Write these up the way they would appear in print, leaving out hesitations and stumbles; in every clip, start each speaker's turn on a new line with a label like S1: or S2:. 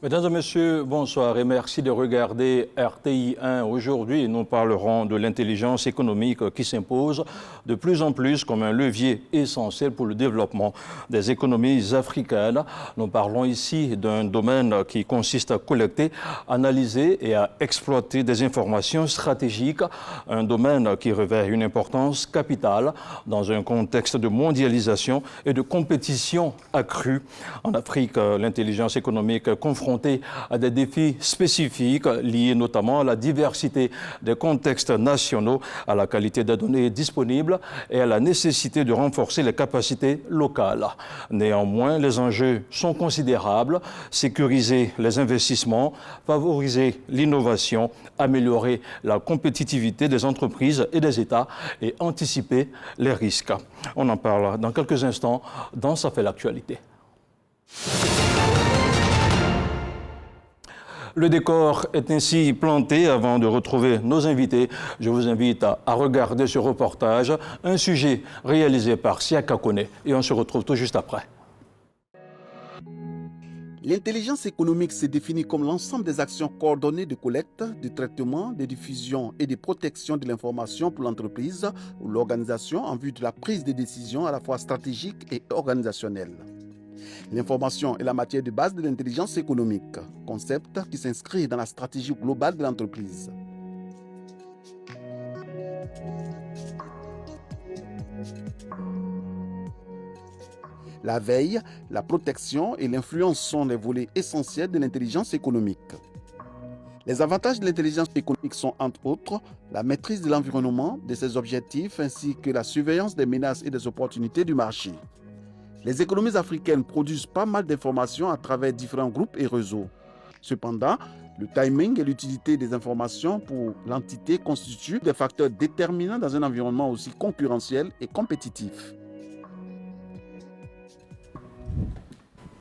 S1: Mesdames et messieurs, bonsoir et merci de regarder RTI 1. Aujourd'hui, nous parlerons de l'intelligence économique qui s'impose de plus en plus comme un levier essentiel pour le développement des économies africaines. Nous parlons ici d'un domaine qui consiste à collecter, analyser et à exploiter des informations stratégiques, un domaine qui revêt une importance capitale dans un contexte de mondialisation et de compétition accrue. En Afrique, l'intelligence économique confrontée à des défis spécifiques liés notamment à la diversité des contextes nationaux, à la qualité des données disponibles et à la nécessité de renforcer les capacités locales. Néanmoins, les enjeux sont considérables: sécuriser les investissements, favoriser l'innovation, améliorer la compétitivité des entreprises et des États et anticiper les risques. On en parle dans quelques instants dans Ça fait l'actualité. Le décor est ainsi planté. Avant de retrouver nos invités, je vous invite à regarder ce reportage, un sujet réalisé par Siaka Kone, et on se retrouve tout juste après.
S2: L'intelligence économique se définit comme l'ensemble des actions coordonnées de collecte, de traitement, de diffusion et de protection de l'information pour l'entreprise ou l'organisation en vue de la prise de décisions à la fois stratégiques et organisationnelles. L'information est la matière de base de l'intelligence économique, concept qui s'inscrit dans la stratégie globale de l'entreprise. La veille, la protection et l'influence sont les volets essentiels de l'intelligence économique. Les avantages de l'intelligence économique sont entre autres la maîtrise de l'environnement, de ses objectifs, ainsi que la surveillance des menaces et des opportunités du marché. Les économies africaines produisent pas mal d'informations à travers différents groupes et réseaux. Cependant, le timing et l'utilité des informations pour l'entité constituent des facteurs déterminants dans un environnement aussi concurrentiel et compétitif.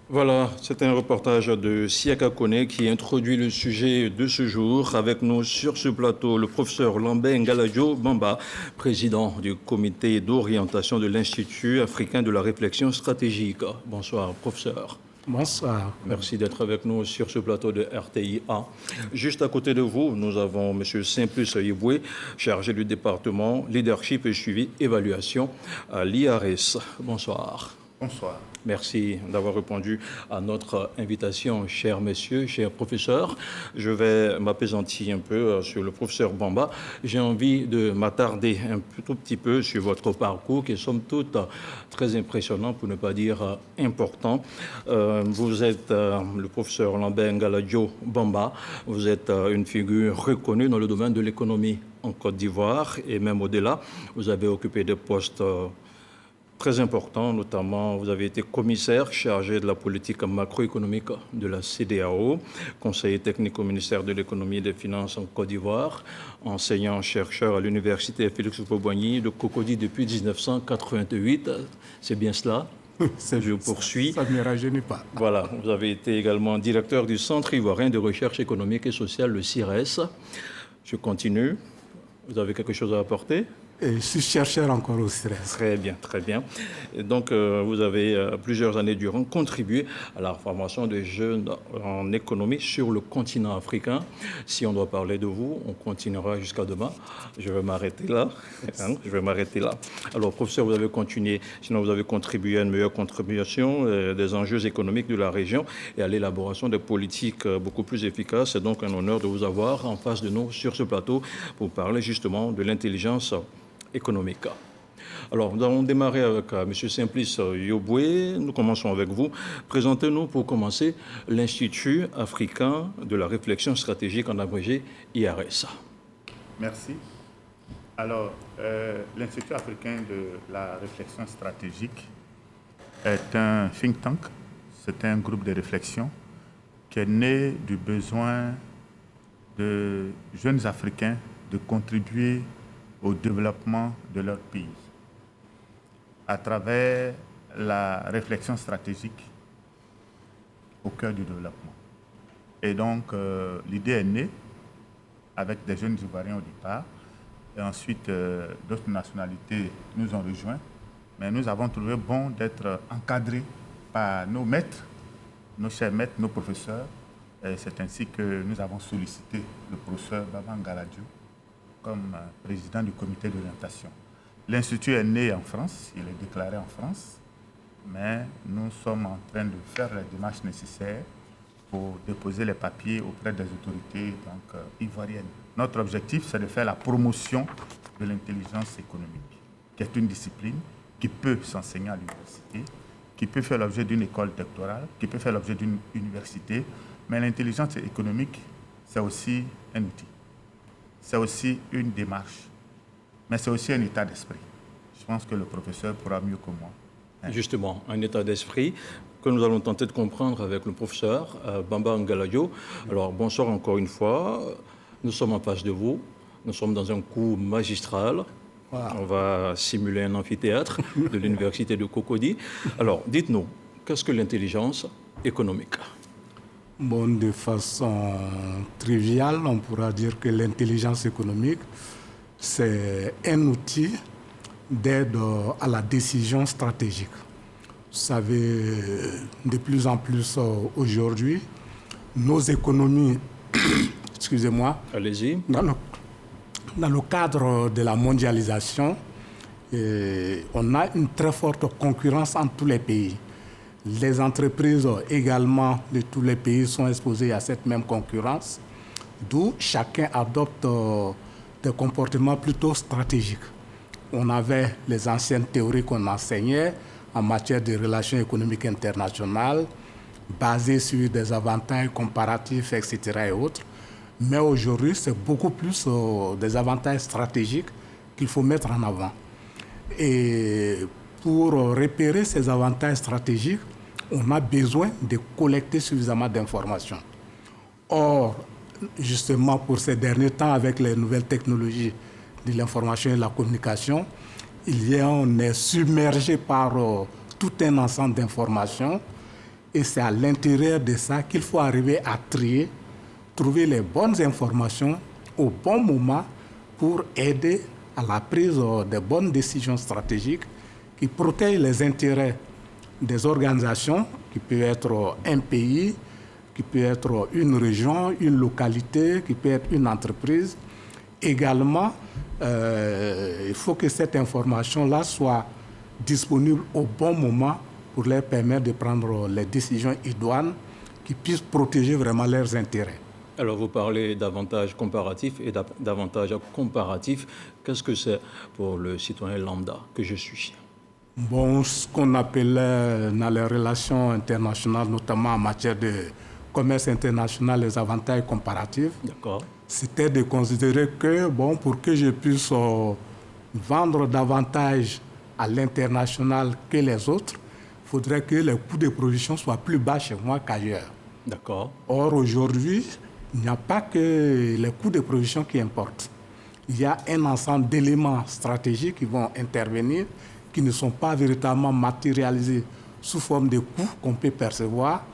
S1: Voilà, c'est un reportage de Siaka Kone qui introduit le sujet de ce jour. Avec nous sur ce plateau, le professeur Lambert Ngaladjo Bamba, président du comité d'orientation de l'Institut africain de la réflexion stratégique. Bonsoir, professeur.
S3: Bonsoir.
S1: Merci d'être avec nous sur ce plateau de RTI-A. Juste à côté de vous, nous avons M. Simplice Yeboué, chargé du département Leadership et Suivi Évaluation à l'IARES. Bonsoir.
S3: Bonsoir.
S1: Merci d'avoir répondu à notre invitation, chers messieurs, chers professeurs. Je vais m'appesantir un peu sur le professeur Bamba. J'ai envie de m'attarder un tout petit peu sur votre parcours, qui est somme toute très impressionnant, pour ne pas dire important. Vous êtes le professeur Lambert Ngaladjo Bamba. Vous êtes une figure reconnue dans le domaine de l'économie en Côte d'Ivoire et même au-delà. Vous avez occupé des postes très important, notamment vous avez été commissaire chargé de la politique macroéconomique de la CEDEAO, conseiller technique au ministère de l'économie et des finances en Côte d'Ivoire, enseignant-chercheur à l'université Félix Houphouët-Boigny de Cocody depuis 1988. C'est bien cela? Je poursuis.
S3: Ça ne me rajeunit pas.
S1: Voilà, vous avez été également directeur du Centre ivoirien de recherche économique et sociale, le CIRES. Je continue. Vous avez quelque chose à apporter?
S3: Et je suis chercheur encore au stress.
S1: Très bien, très bien. Et donc, vous avez plusieurs années durant contribué à la formation des jeunes en économie sur le continent africain. Si on doit parler de vous, on continuera jusqu'à demain. Je vais m'arrêter là. Je vais m'arrêter là. Alors, professeur, vous avez continué, sinon vous avez contribué à une meilleure contribution des enjeux économiques de la région et à l'élaboration des politiques beaucoup plus efficaces. C'est donc un honneur de vous avoir en face de nous sur ce plateau pour parler justement de l'intelligence économique. Alors, nous allons démarrer avec M. Simplice Yeboué. Nous commençons avec vous. Présentez-nous pour commencer l'Institut africain de la réflexion stratégique, en abrégé IARES.
S4: Merci. Alors, l'Institut africain de la réflexion stratégique est un think tank. C'est un groupe de réflexion qui est né du besoin de jeunes Africains de contribuer au développement de leur pays à travers la réflexion stratégique au cœur du développement. Et donc, l'idée est née avec des jeunes Ivoiriens au départ, et ensuite d'autres nationalités nous ont rejoints, mais nous avons trouvé bon d'être encadrés par nos maîtres, nos chers maîtres, nos professeurs, C'est ainsi que nous avons sollicité le professeur Baba Ngaladjo comme président du comité d'orientation. L'Institut est né en France, il est déclaré en France, mais nous sommes en train de faire les démarches nécessaires pour déposer les papiers auprès des autorités ivoiriennes. Notre objectif, c'est de faire la promotion de l'intelligence économique, qui est une discipline qui peut s'enseigner à l'université, qui peut faire l'objet d'une école doctorale, qui peut faire l'objet d'une université. Mais l'intelligence économique, c'est aussi un outil. C'est aussi une démarche. Mais c'est aussi un état d'esprit. Je pense que le professeur pourra mieux que moi.
S1: Justement, un état d'esprit que nous allons tenter de comprendre avec le professeur Baba Ngaladjo. Alors, bonsoir encore une fois. Nous sommes en face de vous. Nous sommes dans un cours magistral. Wow. On va simuler un amphithéâtre de l'université de Cocody. Alors, dites-nous, qu'est-ce que l'intelligence économique?
S3: Bon, de façon triviale, on pourra dire que l'intelligence économique, c'est un outil d'aide à la décision stratégique. Vous savez, de plus en plus aujourd'hui, nos économies, excusez-moi,
S1: allez-y,
S3: dans le cadre de la mondialisation, on a une très forte concurrence entre tous les pays. Les entreprises également de tous les pays sont exposées à cette même concurrence, d'où chacun adopte des comportements plutôt stratégiques. On avait les anciennes théories qu'on enseignait en matière de relations économiques internationales, basées sur des avantages comparatifs, etc. et autres. Mais aujourd'hui, c'est beaucoup plus des avantages stratégiques qu'il faut mettre en avant. Et pour repérer ces avantages stratégiques, on a besoin de collecter suffisamment d'informations. Or, justement, pour ces derniers temps, avec les nouvelles technologies de l'information et de la communication, on est submergé par tout un ensemble d'informations et c'est à l'intérieur de ça qu'il faut arriver à trier, trouver les bonnes informations au bon moment pour aider à la prise de bonnes décisions stratégiques qui protègent les intérêts des organisations, qui peut être un pays, qui peut être une région, une localité, qui peut être une entreprise. Également, il faut que cette information-là soit disponible au bon moment pour leur permettre de prendre les décisions idoines qui puissent protéger vraiment leurs intérêts.
S1: Alors, vous parlez d'avantages comparatifs et d'avantages comparatifs. Qu'est-ce que c'est pour le citoyen lambda que je suis?
S3: Bon, ce qu'on appelait dans les relations internationales, notamment en matière de commerce international, les avantages comparatifs, c'était de considérer que, bon, pour que je puisse vendre davantage à l'international que les autres, il faudrait que les coûts de production soient plus bas chez moi qu'ailleurs.
S1: D'accord.
S3: Or, aujourd'hui, il n'y a pas que les coûts de production qui importent. Il y a un ensemble d'éléments stratégiques qui vont intervenir, qui ne sont pas véritablement matérialisés sous forme de coûts qu'on peut percevoir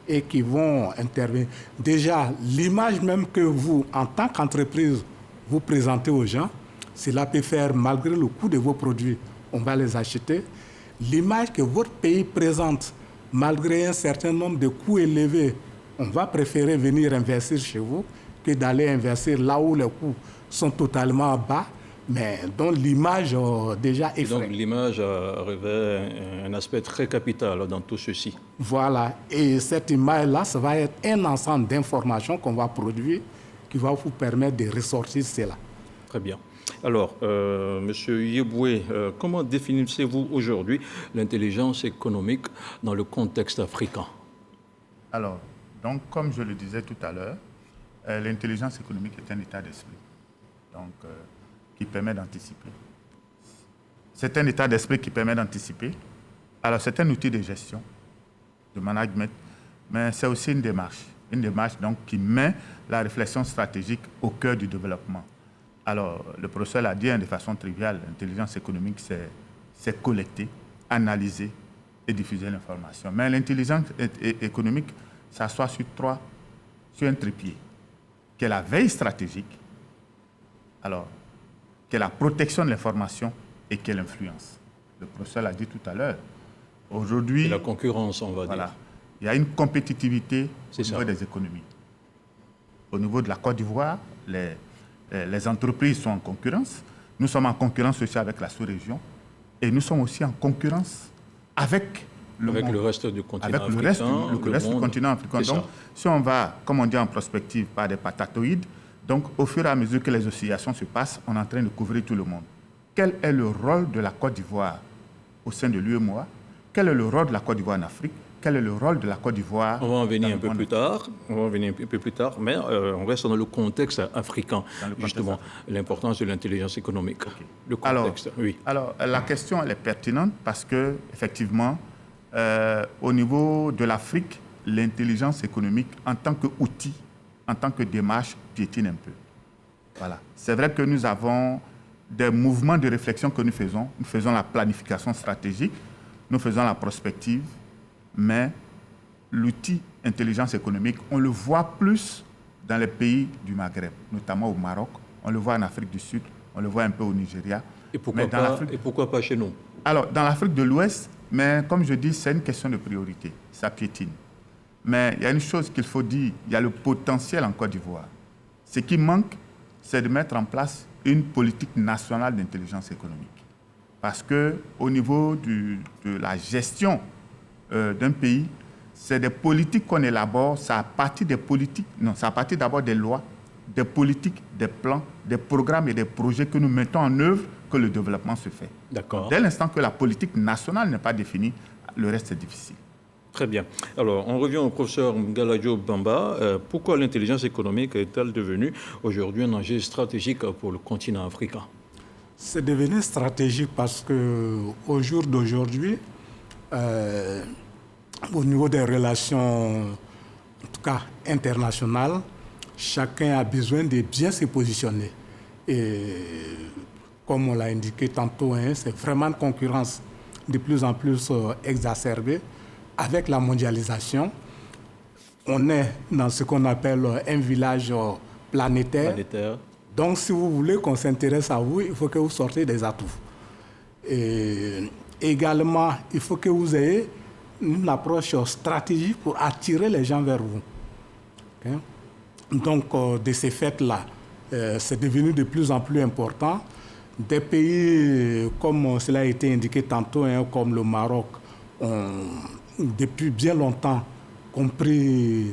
S3: et qui vont intervenir. Déjà, l'image même que vous, en tant qu'entreprise, vous présentez aux gens, cela peut faire, malgré le coût de vos produits, on va les acheter. L'image que votre pays présente, malgré un certain nombre de coûts élevés, on va préférer venir investir chez vous que d'aller investir là où les coûts sont totalement bas, mais dont l'image déjà est
S1: donc l'image revêt un aspect très capital dans tout ceci.
S3: Voilà, et cette image-là, ça va être un ensemble d'informations qu'on va produire qui va vous permettre de ressortir cela.
S1: Très bien. Alors, Monsieur Yeboué, comment définissez-vous aujourd'hui l'intelligence économique dans le contexte africain?
S4: Alors, donc, comme je le disais tout à l'heure, l'intelligence économique est un état d'esprit. Donc, qui permet d'anticiper. C'est un état d'esprit qui permet d'anticiper. Alors, c'est un outil de gestion, de management, mais c'est aussi une démarche donc, qui met la réflexion stratégique au cœur du développement. Alors, le professeur l'a dit de façon triviale, l'intelligence économique, c'est collecter, analyser et diffuser l'information. Mais l'intelligence économique s'assoit sur un trépied, qui est la veille stratégique, alors, qui est la protection de l'information et qui est l'influence. Le professeur l'a dit tout à l'heure. Aujourd'hui,
S1: la concurrence, on va dire.
S4: Il y a une compétitivité au niveau des économies. Au niveau de la Côte d'Ivoire, les entreprises sont en concurrence. Nous sommes en concurrence aussi avec la sous-région. Et nous sommes aussi en concurrence avec le
S1: reste du continent africain.
S4: Le reste du continent africain. Donc, si on va, comme on dit en prospective, par des patatoïdes, donc au fur et à mesure que les oscillations se passent, on est en train de couvrir tout le monde. Quel est le rôle de la Côte d'Ivoire au sein de l'UEMOA? Quel est le rôle de la Côte d'Ivoire en Afrique? Quel est le rôle de la Côte d'Ivoire?
S1: On va en venir un peu plus tard. Mais on reste dans le contexte africain, justement, l'importance de l'intelligence économique. Okay. Le contexte,
S4: alors, la question, elle est pertinente parce que, effectivement, au niveau de l'Afrique, l'intelligence économique, en tant qu'outil, en tant que démarche, piétine un peu. Voilà. C'est vrai que nous avons des mouvements de réflexion que nous faisons. Nous faisons la planification stratégique, nous faisons la prospective, mais l'outil intelligence économique, on le voit plus dans les pays du Maghreb, notamment au Maroc, on le voit en Afrique du Sud, on le voit un peu au Nigeria.
S1: Et pourquoi pas chez nous?
S4: Alors, dans l'Afrique de l'Ouest, mais comme je dis, c'est une question de priorité, ça piétine. Mais il y a une chose qu'il faut dire, il y a le potentiel en Côte d'Ivoire. Ce qui manque, c'est de mettre en place une politique nationale d'intelligence économique. Parce qu'au niveau de la gestion d'un pays, c'est des politiques qu'on élabore, ça a partir des politiques, non, ça a partir d'abord des lois, des politiques, des plans, des programmes et des projets que nous mettons en œuvre que le développement se fait.
S1: D'accord.
S4: Dès l'instant que la politique nationale n'est pas définie, le reste est difficile.
S1: Très bien. Alors, on revient au professeur Ngala Bamba. Pourquoi l'intelligence économique est-elle devenue aujourd'hui un enjeu stratégique pour le continent africain?
S3: C'est devenu stratégique parce qu'au jour d'aujourd'hui, au niveau des relations, en tout cas internationales, chacun a besoin de bien se positionner. Et comme on l'a indiqué tantôt, c'est vraiment une concurrence de plus en plus exacerbée. Avec la mondialisation, on est dans ce qu'on appelle un village planétaire. Donc, si vous voulez qu'on s'intéresse à vous, il faut que vous sortez des atouts. Et également, il faut que vous ayez une approche stratégique pour attirer les gens vers vous. Okay? Donc, de ces faits-là, c'est devenu de plus en plus important. Des pays, comme cela a été indiqué tantôt, comme le Maroc, ont depuis bien longtemps compris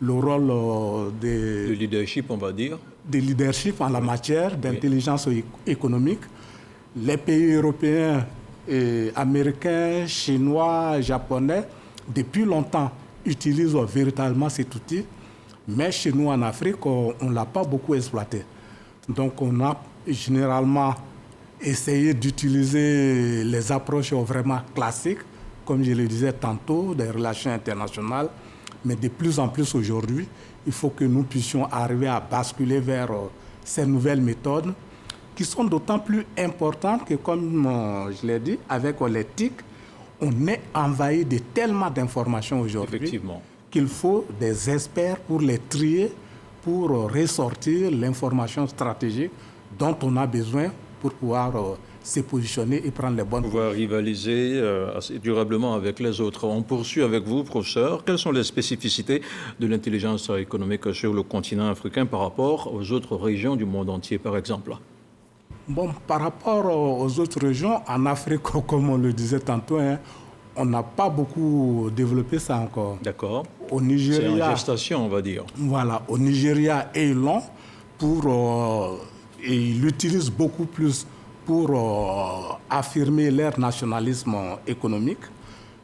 S3: le rôle de
S1: leadership, on va dire.
S3: De leadership en la matière d'intelligence économique. Les pays européens, américains, chinois, japonais, depuis longtemps utilisent véritablement cet outil. Mais chez nous en Afrique, on ne l'a pas beaucoup exploité. Donc on a généralement essayé d'utiliser les approches vraiment classiques, comme je le disais tantôt, des relations internationales. Mais de plus en plus aujourd'hui, il faut que nous puissions arriver à basculer vers ces nouvelles méthodes qui sont d'autant plus importantes que, comme je l'ai dit, avec l'éthique, on est envahi de tellement d'informations aujourd'hui qu'il faut des experts pour les trier, pour ressortir l'information stratégique dont on a besoin pour pouvoir se positionner et prendre les bonnes
S1: positions. Pouvoir rivaliser assez durablement avec les autres. On poursuit avec vous, professeur. Quelles sont les spécificités de l'intelligence économique sur le continent africain par rapport aux autres régions du monde entier, par exemple?
S3: Bon, par rapport aux autres régions, en Afrique, comme on le disait tantôt, on n'a pas beaucoup développé ça encore.
S1: D'accord.
S3: Au Nigeria,
S1: c'est en gestation, on va dire.
S3: Voilà. Au Nigeria et long, et ils l'utilisent beaucoup plus pour affirmer leur nationalisme économique.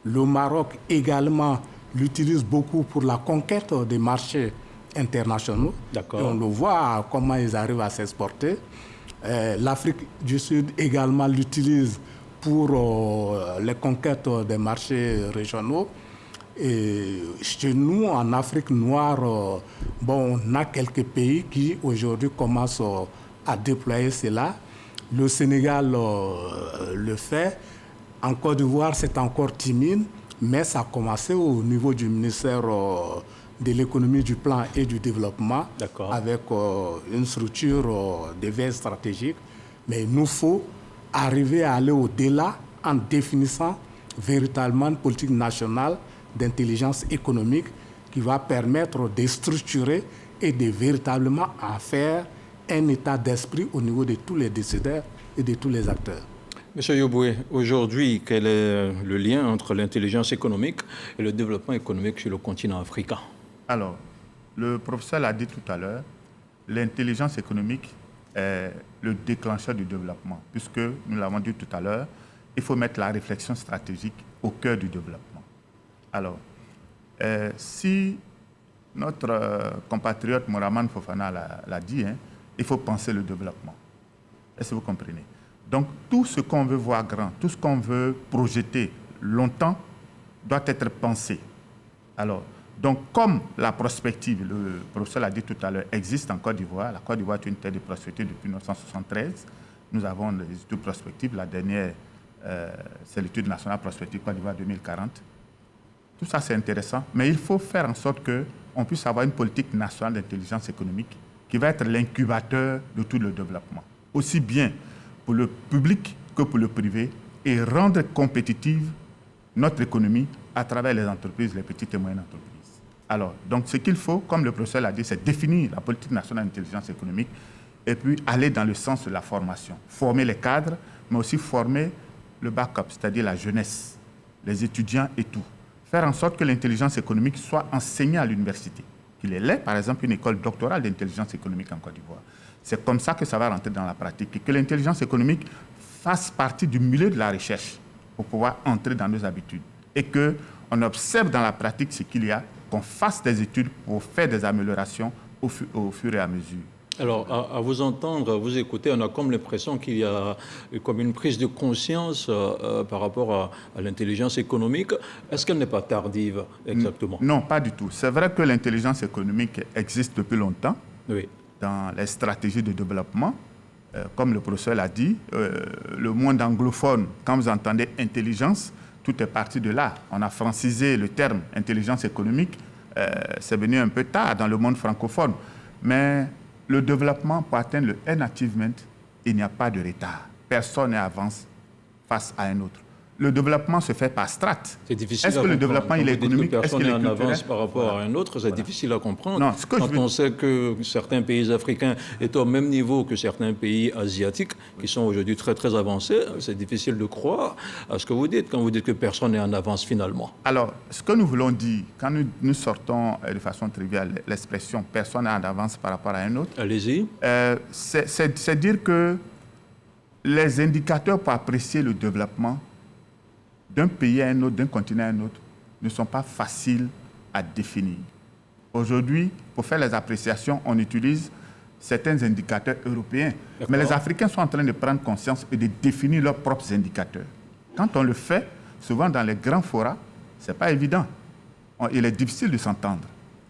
S3: Le Maroc également l'utilise beaucoup pour la conquête des marchés internationaux.
S1: D'accord.
S3: Et on le voit comment ils arrivent à s'exporter. L'Afrique du Sud également l'utilise pour les conquêtes des marchés régionaux. Et chez nous, en Afrique noire, on a quelques pays qui aujourd'hui commencent à déployer cela. Le Sénégal le fait. En Côte d'Ivoire, c'est encore timide, mais ça a commencé au niveau du ministère de l'économie, du plan et du développement, avec une structure de veille stratégique. Mais il nous faut arriver à aller au-delà en définissant véritablement une politique nationale d'intelligence économique qui va permettre de structurer de véritablement en faire un état d'esprit au niveau de tous les décideurs et de tous les acteurs.
S1: Monsieur Yoboué, aujourd'hui, quel est le lien entre l'intelligence économique et le développement économique sur le continent africain?
S4: Alors, le professeur l'a dit tout à l'heure, l'intelligence économique est le déclencheur du développement, puisque, nous l'avons dit tout à l'heure, il faut mettre la réflexion stratégique au cœur du développement. Alors, si notre compatriote Mouraman Fofana l'a dit, il faut penser le développement. Est-ce que vous comprenez? Donc, tout ce qu'on veut voir grand, tout ce qu'on veut projeter longtemps, doit être pensé. Alors, donc, comme la prospective, le professeur l'a dit tout à l'heure, existe en Côte d'Ivoire, la Côte d'Ivoire est une terre de prospective depuis 1973. Nous avons des études prospectives. La dernière, c'est l'étude nationale prospective Côte d'Ivoire 2040. Tout ça, c'est intéressant, mais il faut faire en sorte qu'on puisse avoir une politique nationale d'intelligence économique qui va être l'incubateur de tout le développement, aussi bien pour le public que pour le privé, et rendre compétitive notre économie à travers les entreprises, les petites et moyennes entreprises. Alors, donc ce qu'il faut, comme le professeur l'a dit, c'est définir la politique nationale d'intelligence économique et puis aller dans le sens de la formation. Former les cadres, mais aussi former le backup, c'est-à-dire la jeunesse, les étudiants et tout. Faire en sorte que l'intelligence économique soit enseignée à l'université. Qu'il ait, par exemple, une école doctorale d'intelligence économique en Côte d'Ivoire. C'est comme ça que ça va rentrer dans la pratique. Et que l'intelligence économique fasse partie du milieu de la recherche pour pouvoir entrer dans nos habitudes. Et qu'on observe dans la pratique ce qu'il y a, qu'on fasse des études pour faire des améliorations au fur et à mesure.
S1: Alors, à vous entendre, à vous écouter, on a comme l'impression qu'il y a comme une prise de conscience par rapport à l'intelligence économique. Est-ce qu'elle n'est pas tardive, exactement?
S4: Non, pas du tout. C'est vrai que l'intelligence économique existe depuis longtemps.
S1: Oui.
S4: Dans les stratégies de développement. Comme le professeur l'a dit, le monde anglophone, quand vous entendez intelligence, tout est parti de là. On a francisé le terme intelligence économique. C'est venu un peu tard dans le monde francophone. Mais le développement, pour atteindre le N achievement, il n'y a pas de retard. Personne n'avance face à un autre. Le développement se fait par strates.
S1: C'est difficile.
S4: Est-ce que le développement il est économique?
S1: Est-ce qu'il est en
S4: culturel?
S1: avance par rapport à un autre? C'est difficile à comprendre.
S4: Non,
S1: quand on sait que certains pays africains sont au même niveau que certains pays asiatiques qui sont aujourd'hui très très avancés, c'est difficile de croire à ce que vous dites quand vous dites que personne n'est en avance finalement.
S4: Alors, ce que nous voulons dire, quand nous sortons de façon triviale l'expression « personne n'est en avance par rapport à un autre »,
S1: allez-y.
S4: C'est dire que les indicateurs pour apprécier le développement d'un pays à un autre, d'un continent à un autre, ne sont pas faciles à définir. Aujourd'hui, pour faire les appréciations, on utilise certains indicateurs européens. Mais les Africains sont en train de prendre conscience et de définir leurs propres indicateurs. Quand on le fait, souvent dans les grands forats, ce n'est pas évident. Il est difficile de s'entendre.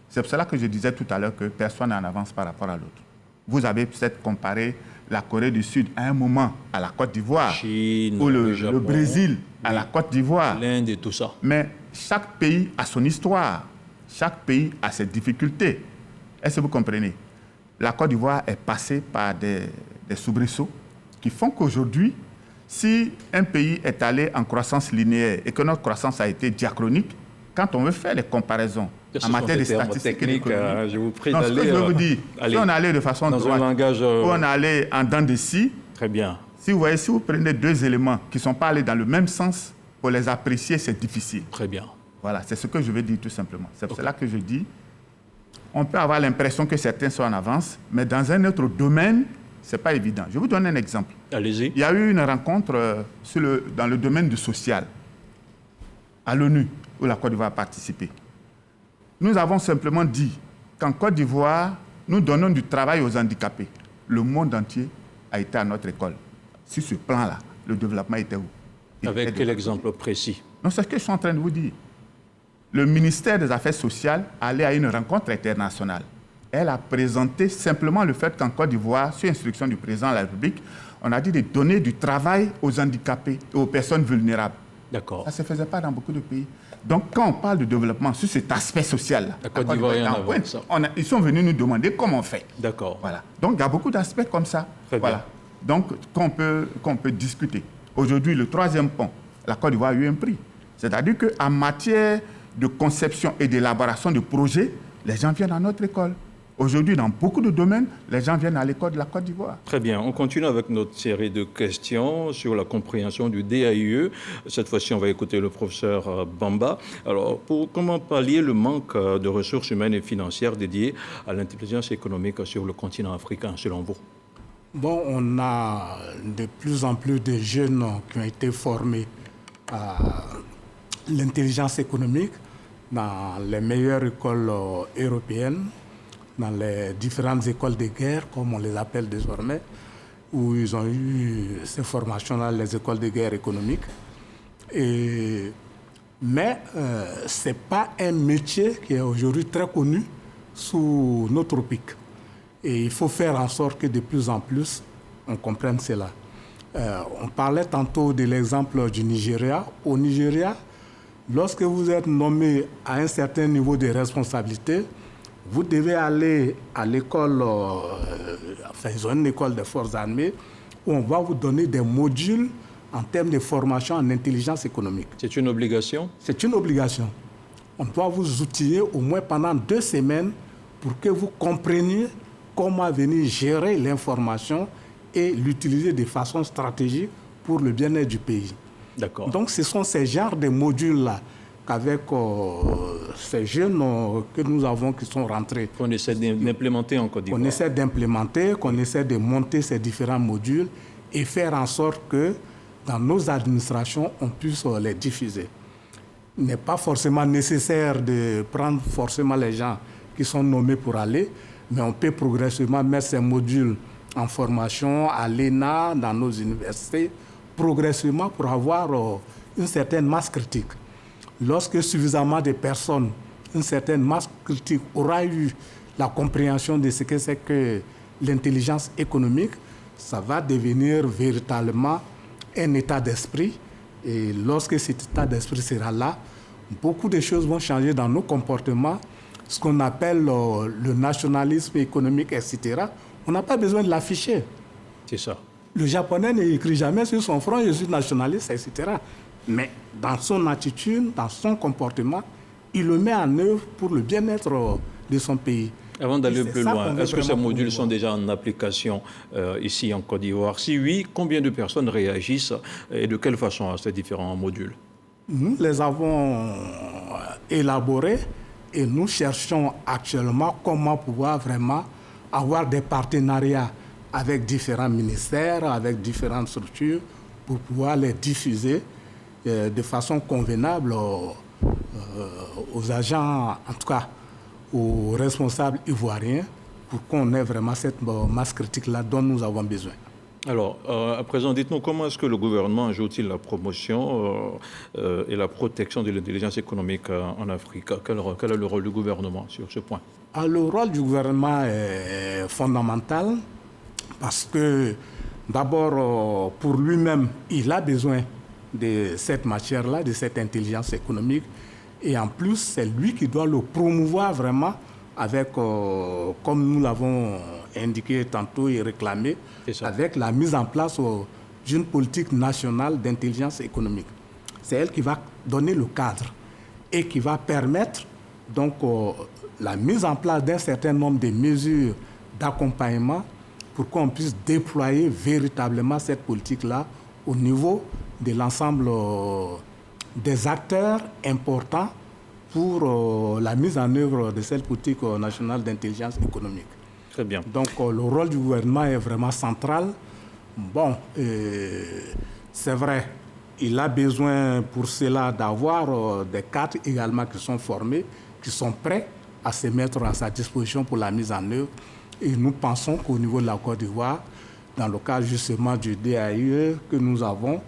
S4: C'est pour cela que je disais tout à l'heure que personne n'est en avance par rapport à l'autre. Vous avez peut-être comparé la Corée du Sud à un moment à la Côte d'Ivoire, ou le Brésil à la Côte d'Ivoire,
S1: l'Inde et tout ça.
S4: Mais chaque pays a son histoire, chaque pays a ses difficultés. Est-ce que vous comprenez? La Côte d'Ivoire est passée par des soubresauts qui font qu'aujourd'hui, si un pays est allé en croissance linéaire et que notre croissance a été diachronique, quand on veut faire les comparaisons en matière de statistiques et d'économie,
S1: je vous prie
S4: ce que je veux vous dire, si on allait de façon droite, ou on allait en dents de scie,
S1: très bien.
S4: Si vous voyez, si vous prenez deux éléments qui ne sont pas allés dans le même sens, pour les apprécier, c'est difficile.
S1: Très bien.
S4: Voilà, c'est ce que je veux dire tout simplement. C'est pour cela que je dis, on peut avoir l'impression que certains sont en avance, mais dans un autre domaine, ce n'est pas évident. Je vous donne un exemple.
S1: Allez-y.
S4: Il y a eu une rencontre dans le domaine du social, à l'ONU, où la Côte d'Ivoire a participé. Nous avons simplement dit qu'en Côte d'Ivoire, nous donnons du travail aux handicapés. Le monde entier a été à notre école. Sur ce plan-là, le développement était où?
S1: Avec quel exemple précis?
S4: Non, c'est ce que je suis en train de vous dire. Le ministère des Affaires sociales allait à une rencontre internationale. Elle a présenté simplement le fait qu'en Côte d'Ivoire, sur instruction du président de la République, on a dit de donner du travail aux handicapés et aux personnes vulnérables.
S1: D'accord.
S4: Ça ne se faisait pas dans beaucoup de pays. Donc, quand on parle de développement sur cet aspect social,
S1: la Côte d'Ivoire
S4: ils sont venus nous demander comment on fait.
S1: D'accord.
S4: Voilà. Donc, il y a beaucoup d'aspects comme ça.
S1: Très bien.
S4: Voilà. Donc, qu'on peut discuter. Aujourd'hui, le troisième pont, la Côte d'Ivoire a eu un prix. C'est-à-dire qu'en matière de conception et d'élaboration de projets, les gens viennent à notre école. Aujourd'hui, dans beaucoup de domaines, les gens viennent à l'école de la Côte d'Ivoire.
S1: Très bien. On continue avec notre série de questions sur la compréhension du DAIE. Cette fois-ci, on va écouter le professeur Bamba. Alors, comment pallier le manque de ressources humaines et financières dédiées à l'intelligence économique sur le continent africain, selon vous?
S3: Bon, on a de plus en plus de jeunes qui ont été formés à l'intelligence économique dans les meilleures écoles européennes, dans les différentes écoles de guerre, comme on les appelle désormais, où ils ont eu ces formations-là, les écoles de guerre économiques. Mais ce n'est pas un métier qui est aujourd'hui très connu sous nos tropiques. Et il faut faire en sorte que de plus en plus, on comprenne cela. On parlait tantôt de l'exemple du Nigeria. Au Nigeria, lorsque vous êtes nommé à un certain niveau de responsabilité, vous devez aller à l'école, ils ont une école des forces armées, où on va vous donner des modules en termes de formation en intelligence économique.
S1: C'est une obligation?
S3: C'est une obligation. On doit vous outiller au moins pendant 2 semaines pour que vous compreniez comment venir gérer l'information et l'utiliser de façon stratégique pour le bien-être du pays.
S1: D'accord.
S3: Donc, ce sont ces genres de modules-là qu'avec ces jeunes que nous avons qui sont rentrés.
S1: Qu'on essaie d'implémenter en Côte d'Ivoire.
S3: Qu'on essaie d'implémenter, qu'on essaie de monter ces différents modules et faire en sorte que dans nos administrations, on puisse les diffuser. Il n'est pas forcément nécessaire de prendre forcément les gens qui sont nommés pour aller, mais on peut progressivement mettre ces modules en formation à l'ENA, dans nos universités, progressivement pour avoir une certaine masse critique. Lorsque suffisamment de personnes, une certaine masse critique aura eu la compréhension de ce que c'est que l'intelligence économique, ça va devenir véritablement un état d'esprit. Et lorsque cet état d'esprit sera là, beaucoup de choses vont changer dans nos comportements, ce qu'on appelle le nationalisme économique, etc. On n'a pas besoin de l'afficher.
S1: C'est ça.
S3: Le Japonais n'écrit jamais sur son front « je suis nationaliste », etc. Mais dans son attitude, dans son comportement, il le met en œuvre pour le bien-être de son pays.
S1: Avant d'aller plus loin, est-ce que ces modules sont déjà en application ici en Côte d'Ivoire? Si oui, combien de personnes réagissent et de quelle façon à ces différents modules?
S3: Nous les avons élaborés et nous cherchons actuellement comment pouvoir vraiment avoir des partenariats avec différents ministères, avec différentes structures pour pouvoir les diffuser de façon convenable aux agents, en tout cas aux responsables ivoiriens, pour qu'on ait vraiment cette masse critique-là dont nous avons besoin.
S1: Alors, à présent, dites-nous comment est-ce que le gouvernement joue-t-il la promotion et la protection de l'intelligence économique en Afrique? Quel est le rôle du gouvernement sur ce point?
S3: Le rôle du gouvernement est fondamental parce que, d'abord, pour lui-même, il a besoin de cette matière-là, de cette intelligence économique. Et en plus, c'est lui qui doit le promouvoir vraiment avec, comme nous l'avons indiqué tantôt et réclamé, avec la mise en place d'une politique nationale d'intelligence économique. C'est elle qui va donner le cadre et qui va permettre donc la mise en place d'un certain nombre de mesures d'accompagnement pour qu'on puisse déployer véritablement cette politique-là au niveau de l'ensemble des acteurs importants pour la mise en œuvre de cette politique nationale d'intelligence économique.
S1: Très bien.
S3: Donc le rôle du gouvernement est vraiment central. Bon, c'est vrai, il a besoin pour cela d'avoir des cadres également qui sont formés, qui sont prêts à se mettre à sa disposition pour la mise en œuvre. Et nous pensons qu'au niveau de la Côte d'Ivoire, dans le cadre justement du DAIE que nous avons,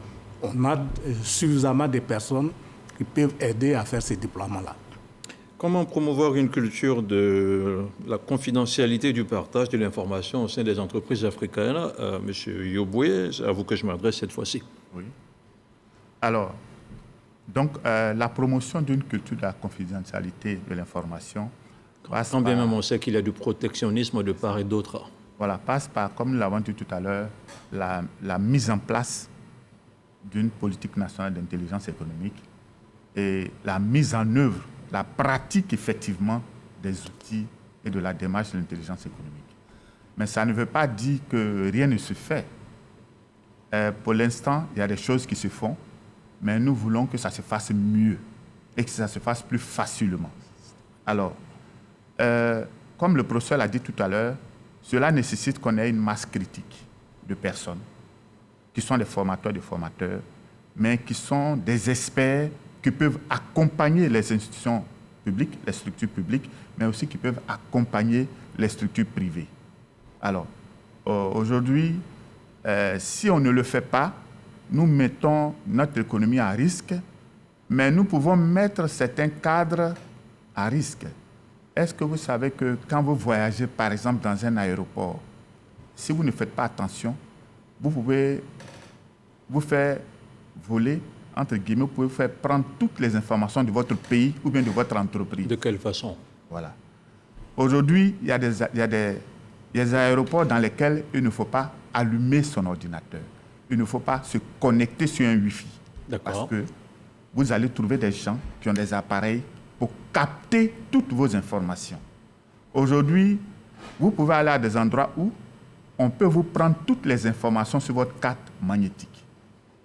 S3: on a suffisamment de personnes qui peuvent aider à faire ces déploiements-là.
S1: Comment promouvoir une culture de la confidentialité du partage de l'information au sein des entreprises africaines? Monsieur Yoboué, c'est à vous que je m'adresse cette fois-ci.
S4: Oui. Alors, donc, la promotion d'une culture de la confidentialité de l'information passe
S1: quand bien même on sait qu'il y a du protectionnisme de part et d'autre.
S4: Voilà, passe par, comme nous l'avons dit tout à l'heure, la mise en place d'une politique nationale d'intelligence économique et la mise en œuvre, la pratique effectivement des outils et de la démarche de l'intelligence économique. Mais ça ne veut pas dire que rien ne se fait. Pour l'instant, il y a des choses qui se font, mais nous voulons que ça se fasse mieux et que ça se fasse plus facilement. Alors, comme le professeur l'a dit tout à l'heure, cela nécessite qu'on ait une masse critique de personnes qui sont des formateurs, mais qui sont des experts qui peuvent accompagner les institutions publiques, les structures publiques, mais aussi qui peuvent accompagner les structures privées. Alors, aujourd'hui, si on ne le fait pas, nous mettons notre économie à risque, mais nous pouvons mettre certains cadres à risque. Est-ce que vous savez que quand vous voyagez, par exemple, dans un aéroport, si vous ne faites pas attention, vous pouvez vous faire voler, entre guillemets, vous pouvez faire prendre toutes les informations de votre pays ou bien de votre entreprise.
S1: De quelle façon?
S4: Voilà. Aujourd'hui, il y a des aéroports dans lesquels il ne faut pas allumer son ordinateur. Il ne faut pas se connecter sur un Wi-Fi. Parce que vous allez trouver des gens qui ont des appareils pour capter toutes vos informations. Aujourd'hui, vous pouvez aller à des endroits où on peut vous prendre toutes les informations sur votre carte magnétique.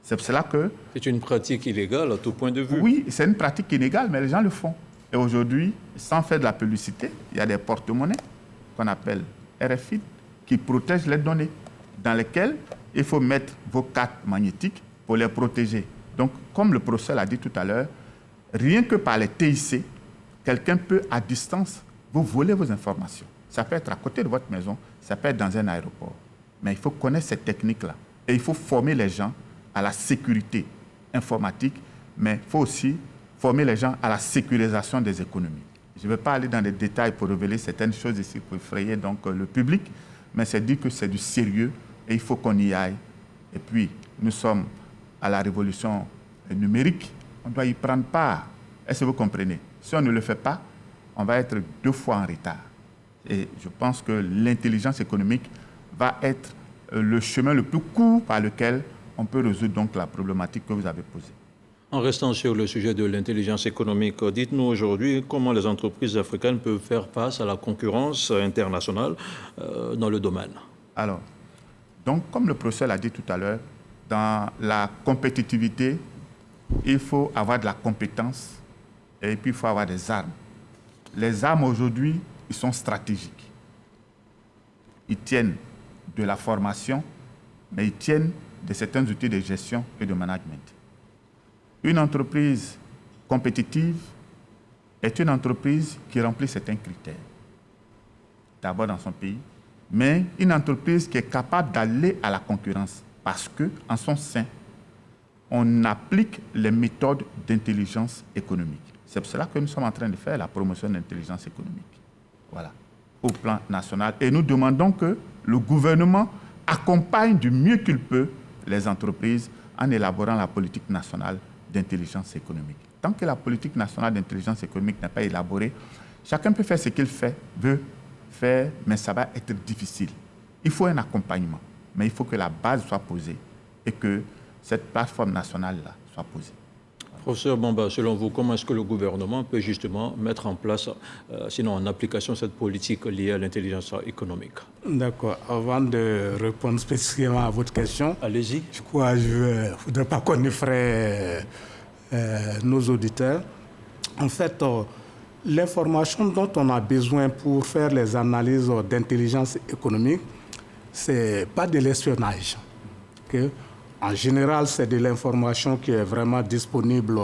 S4: C'est pour cela que...
S1: C'est une pratique illégale à tout point de vue.
S4: Oui, c'est une pratique illégale, mais les gens le font. Et aujourd'hui, sans faire de la publicité, il y a des porte-monnaies qu'on appelle RFID qui protègent les données, dans lesquelles il faut mettre vos cartes magnétiques pour les protéger. Donc, comme le professeur l'a dit tout à l'heure, rien que par les TIC, quelqu'un peut, à distance, vous voler vos informations. Ça peut être à côté de votre maison, ça peut être dans un aéroport. Mais il faut connaître cette technique-là. Et il faut former les gens à la sécurité informatique, mais il faut aussi former les gens à la sécurisation des économies. Je ne vais pas aller dans les détails pour révéler certaines choses ici pour effrayer donc, le public, mais c'est dire que c'est du sérieux et il faut qu'on y aille. Et puis, nous sommes à la révolution numérique, on doit y prendre part. Est-ce que vous comprenez? Si on ne le fait pas, on va être 2 fois en retard. Et je pense que l'intelligence économique va être le chemin le plus court par lequel on peut résoudre donc la problématique que vous avez posée.
S1: En restant sur le sujet de l'intelligence économique, dites-nous aujourd'hui comment les entreprises africaines peuvent faire face à la concurrence internationale dans le domaine.
S4: Alors, donc, comme le professeur l'a dit tout à l'heure, dans la compétitivité, il faut avoir de la compétence et puis il faut avoir des armes. Les armes aujourd'hui, ils sont stratégiques. Ils tiennent de la formation, mais ils tiennent de certains outils de gestion et de management. Une entreprise compétitive est une entreprise qui remplit certains critères. D'abord dans son pays, mais une entreprise qui est capable d'aller à la concurrence parce qu'en son sein, on applique les méthodes d'intelligence économique. C'est pour cela que nous sommes en train de faire la promotion de l'intelligence économique. Voilà, au plan national. Et nous demandons que le gouvernement accompagne du mieux qu'il peut les entreprises en élaborant la politique nationale d'intelligence économique. Tant que la politique nationale d'intelligence économique n'est pas élaborée, chacun peut faire ce qu'il veut faire, mais ça va être difficile. Il faut un accompagnement, mais il faut que la base soit posée et que cette plateforme nationale-là soit posée.
S1: Professeur Bamba, selon vous, comment est-ce que le gouvernement peut justement mettre en place, sinon en application, cette politique liée à l'intelligence économique?
S3: D'accord. Avant de répondre spécifiquement à votre question,
S1: allez-y.
S3: Je crois que je ne voudrais pas qu'on effraie nos auditeurs. En fait, l'information dont on a besoin pour faire les analyses d'intelligence économique, ce n'est pas de l'espionnage. Okay? En général, c'est de l'information qui est vraiment disponible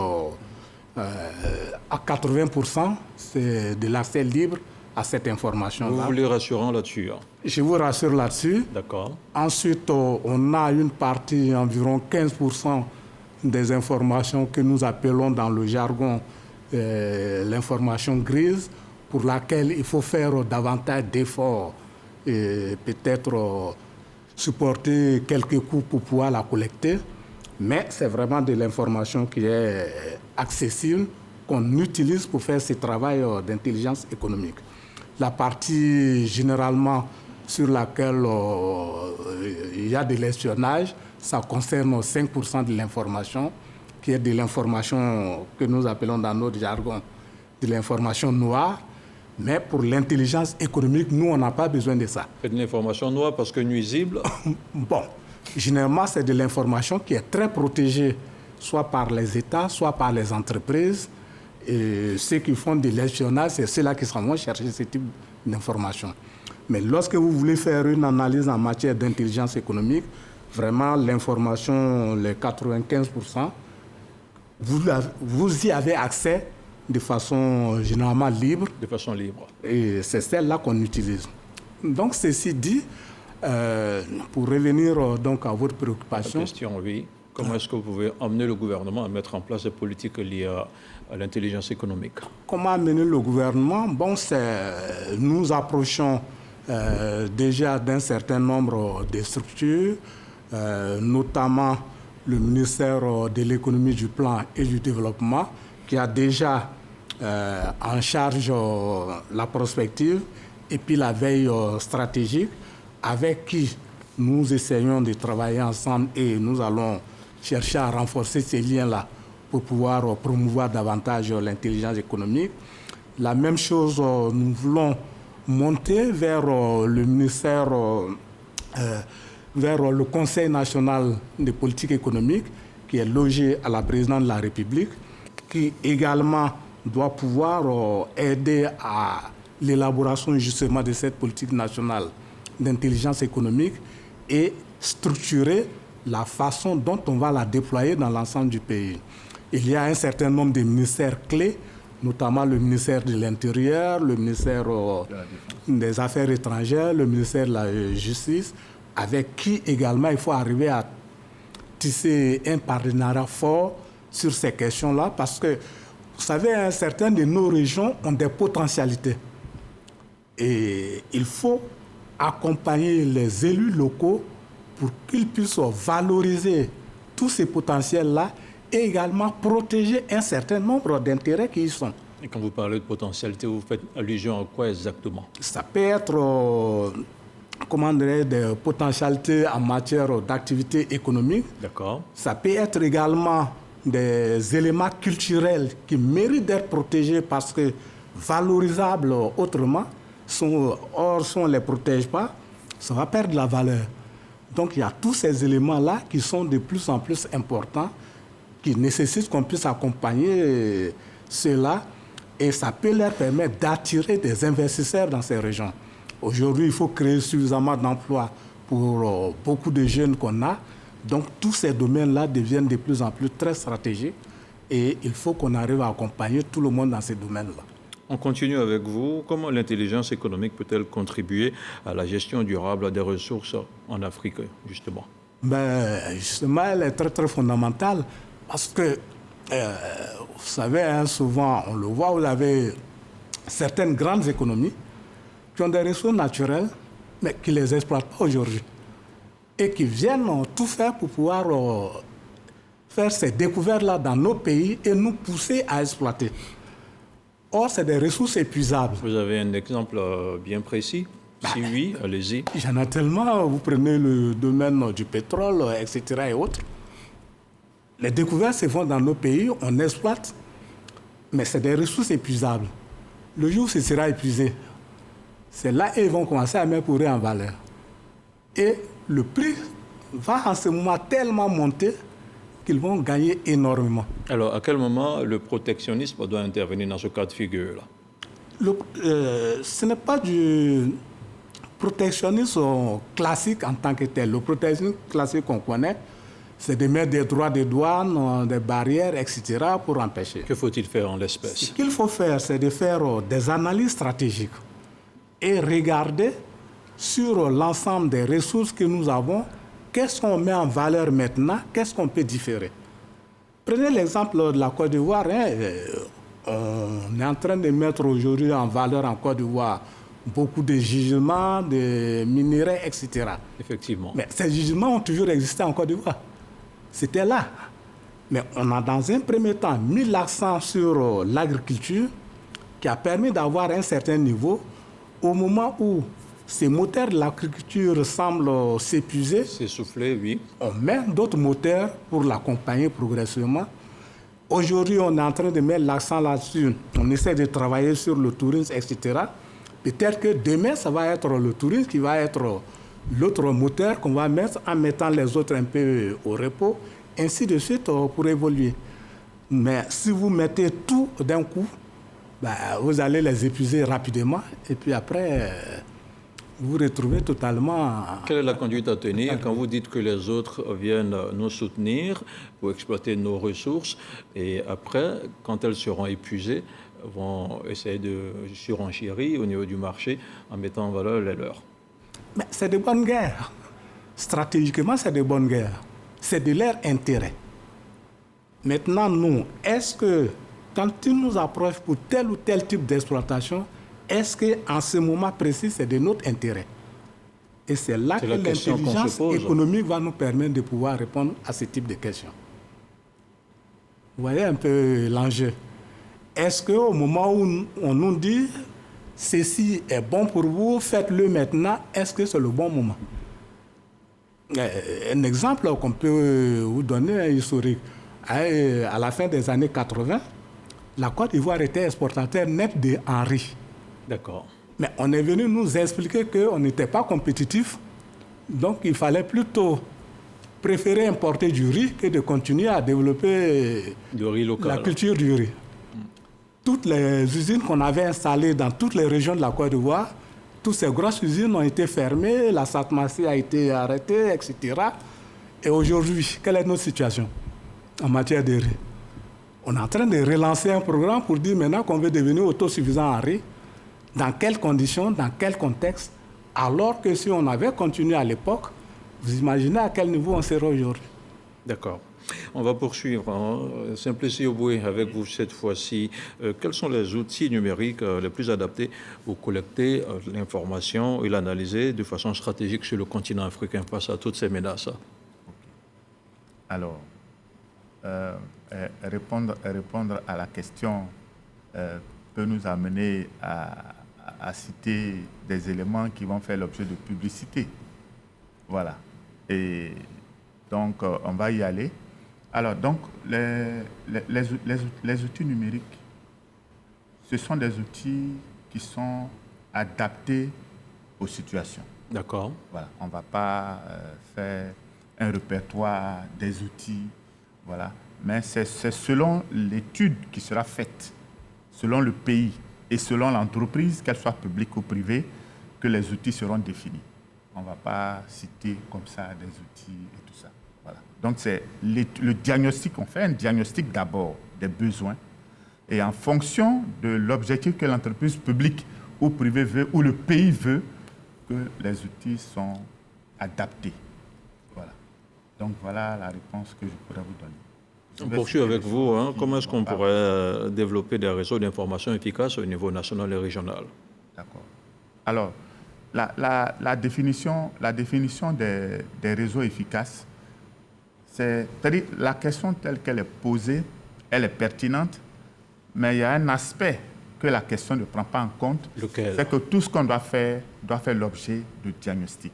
S3: à 80%. C'est de l'accès libre à cette information-là.
S1: Vous voulez rassurant là-dessus?
S3: Je vous rassure là-dessus.
S1: D'accord.
S3: Ensuite, on a une partie, environ 15% des informations que nous appelons dans le jargon l'information grise, pour laquelle il faut faire davantage d'efforts et peut-être supporter quelques coûts pour pouvoir la collecter. Mais c'est vraiment de l'information qui est accessible, qu'on utilise pour faire ce travail d'intelligence économique. La partie généralement sur laquelle il y a de l'espionnage, ça concerne 5% de l'information, qui est de l'information que nous appelons dans notre jargon de l'information noire. Mais pour l'intelligence économique, nous, on n'a pas besoin de ça.
S1: C'est de l'information noire parce que nuisible.
S3: Bon, généralement, c'est de l'information qui est très protégée, soit par les États, soit par les entreprises. Et ceux qui font de l'espionnage, c'est ceux-là qui vont chercher ce type d'information. Mais lorsque vous voulez faire une analyse en matière d'intelligence économique, vraiment, l'information, les 95%, vous y avez accès de façon généralement libre.
S1: De façon libre.
S3: Et c'est celle-là qu'on utilise. Donc, ceci dit, pour revenir donc à votre préoccupation...
S1: La question, oui. Comment est-ce que vous pouvez emmener le gouvernement à mettre en place des politiques liées à l'intelligence économique?
S3: Comment amener le gouvernement? Bon, nous approchons déjà d'un certain nombre de structures, notamment le ministère de l'économie, du plan et du développement, qui a déjà en charge la prospective et puis la veille stratégique, avec qui nous essayons de travailler ensemble et nous allons chercher à renforcer ces liens-là pour pouvoir promouvoir davantage l'intelligence économique. La même chose, nous voulons monter vers le ministère, vers le Conseil national de politique économique, qui est logé à la présidence de la République, qui également doit pouvoir aider à l'élaboration justement de cette politique nationale d'intelligence économique et structurer la façon dont on va la déployer dans l'ensemble du pays. Il y a un certain nombre de ministères clés, notamment le ministère de l'Intérieur, le ministère des Affaires étrangères, le ministère de la Justice, avec qui également il faut arriver à tisser un partenariat fort sur ces questions-là, parce que, vous savez, certaines de nos régions ont des potentialités. Et il faut accompagner les élus locaux pour qu'ils puissent valoriser tous ces potentiels-là et également protéger un certain nombre d'intérêts qui y sont.
S1: Et quand vous parlez de potentialité, vous faites allusion à quoi exactement?
S3: Ça peut être, des potentialités en matière d'activité économique.
S1: D'accord.
S3: Ça peut être également des éléments culturels qui méritent d'être protégés parce que valorisables autrement. Or, si on ne les protège pas, ça va perdre la valeur. Donc, il y a tous ces éléments-là qui sont de plus en plus importants, qui nécessitent qu'on puisse accompagner ceux-là, et ça peut leur permettre d'attirer des investisseurs dans ces régions. Aujourd'hui, il faut créer suffisamment d'emplois pour beaucoup de jeunes qu'on a. Donc, tous ces domaines-là deviennent de plus en plus très stratégiques, et il faut qu'on arrive à accompagner tout le monde dans ces domaines-là.
S1: On continue avec vous. Comment l'intelligence économique peut-elle contribuer à la gestion durable des ressources en Afrique, justement?
S3: Justement, elle est très, très fondamentale parce que, vous savez, souvent, on le voit, vous avez certaines grandes économies qui ont des ressources naturelles, mais qui ne les exploitent pas aujourd'hui et qui viennent tout faire pour pouvoir faire ces découvertes-là dans nos pays et nous pousser à exploiter. Or, c'est des ressources épuisables.
S1: Vous avez un exemple bien précis? Si oui, allez-y.
S3: Il y en a tellement. Vous prenez le domaine du pétrole, etc. et autres. Les découvertes se font dans nos pays, on exploite, mais c'est des ressources épuisables. Le jour où ce sera épuisé, c'est là qu'ils vont commencer à mettre pour eux en valeur. Et le prix va en ce moment tellement monter qu'ils vont gagner énormément.
S1: Alors, à quel moment le protectionnisme doit intervenir dans ce cas de figure-là?
S3: Ce n'est pas du protectionnisme classique en tant que tel. Le protectionnisme classique qu'on connaît, c'est de mettre des droits de douane, des barrières, etc. pour empêcher.
S1: Que faut-il faire en l'espèce?
S3: Ce qu'il faut faire, c'est de faire des analyses stratégiques et regarder sur l'ensemble des ressources que nous avons, qu'est-ce qu'on met en valeur maintenant, qu'est-ce qu'on peut différer. Prenez l'exemple de la Côte d'Ivoire. On est en train de mettre aujourd'hui en valeur en Côte d'Ivoire beaucoup de gisements, de minerais, etc.
S1: Effectivement.
S3: Mais ces gisements ont toujours existé en Côte d'Ivoire. C'était là. Mais on a dans un premier temps mis l'accent sur l'agriculture qui a permis d'avoir un certain niveau au moment où ces moteurs de l'agriculture semblent s'épuiser.
S1: S'essouffler, oui.
S3: On met d'autres moteurs pour l'accompagner progressivement. Aujourd'hui, on est en train de mettre l'accent là-dessus. On essaie de travailler sur le tourisme, etc. Peut-être que demain, ça va être le tourisme qui va être l'autre moteur qu'on va mettre en mettant les autres un peu au repos, ainsi de suite pour évoluer. Mais si vous mettez tout d'un coup, vous allez les épuiser rapidement et puis après, vous vous retrouvez totalement...
S1: Quelle est la conduite à tenir quand vous dites que les autres viennent nous soutenir pour exploiter nos ressources et après, quand elles seront épuisées, vont essayer de surenchérir au niveau du marché en mettant en valeur les leurs?
S3: Mais c'est de bonnes guerres. Stratégiquement, c'est de bonnes guerres. C'est de leur intérêt. Maintenant, nous, est-ce que quand ils nous approchent pour tel ou tel type d'exploitation, est-ce qu'en ce moment précis, c'est de notre intérêt? Et c'est là que l'intelligence économique va nous permettre de pouvoir répondre à ce type de questions. Vous voyez un peu l'enjeu. Est-ce qu'au moment où on nous dit « ceci est bon pour vous, faites-le maintenant », est-ce que c'est le bon moment? Un exemple qu'on peut vous donner, un historique. À la fin des années 80, la Côte d'Ivoire était exportateur net de riz.
S1: D'accord.
S3: Mais on est venu nous expliquer qu'on n'était pas compétitif, donc il fallait plutôt préférer importer du riz que de continuer à développer
S1: du riz local.
S3: La culture du riz. Toutes les usines qu'on avait installées dans toutes les régions de la Côte d'Ivoire, toutes ces grosses usines ont été fermées, la Satmassi a été arrêtée, etc. Et aujourd'hui, quelle est notre situation en matière de riz? On est en train de relancer un programme pour dire maintenant qu'on veut devenir autosuffisant en riz. Dans quelles conditions, dans quel contexte? Alors que si on avait continué à l'époque, vous imaginez à quel niveau on serait aujourd'hui.
S1: D'accord. On va poursuivre. Simplici Oboué, avec vous cette fois-ci. Quels sont les outils numériques les plus adaptés pour collecter l'information et l'analyser de façon stratégique sur le continent africain face à toutes ces menaces?
S4: Alors, répondre à la question peut nous amener à citer des éléments qui vont faire l'objet de publicité. Voilà. Et donc, on va y aller. Alors, donc, les outils numériques, ce sont des outils qui sont adaptés aux situations.
S1: D'accord.
S4: Voilà. On ne va pas faire un répertoire des outils, voilà. Mais c'est selon l'étude qui sera faite, selon le pays et selon l'entreprise, qu'elle soit publique ou privée, que les outils seront définis. On ne va pas citer comme ça des outils et tout ça. Voilà. Donc, c'est le diagnostic. On fait un diagnostic d'abord des besoins et en fonction de l'objectif que l'entreprise publique ou privée veut, ou le pays veut, que les outils sont adaptés. Voilà. Donc, voilà la réponse que je pourrais vous donner.
S1: On poursuit avec vous. Comment est-ce qu'on pourrait développer des réseaux d'information efficaces au niveau national et régional?
S4: D'accord. Alors, la définition des réseaux efficaces, c'est-à-dire la question telle qu'elle est posée, elle est pertinente, mais il y a un aspect que la question ne prend pas en compte.
S1: Lequel?
S4: C'est que tout ce qu'on doit faire l'objet de diagnostic.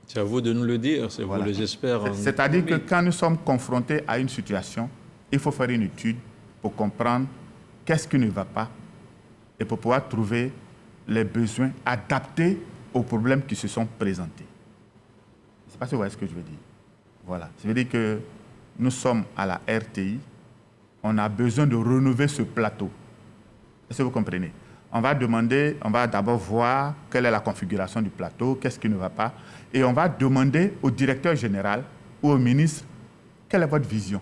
S1: C'est à vous de nous le dire, c'est voilà. Vous les experts.
S4: C'est-à-dire que quand nous sommes confrontés à une situation, il faut faire une étude pour comprendre qu'est-ce qui ne va pas et pour pouvoir trouver les besoins adaptés aux problèmes qui se sont présentés. Je ne sais pas si vous voyez ce que je veux dire. Voilà. Ça veut dire que nous sommes à la RTI, on a besoin de renouveler ce plateau. Est-ce que vous comprenez? On va d'abord voir quelle est la configuration du plateau, qu'est-ce qui ne va pas, et on va demander au directeur général ou au ministre quelle est votre vision,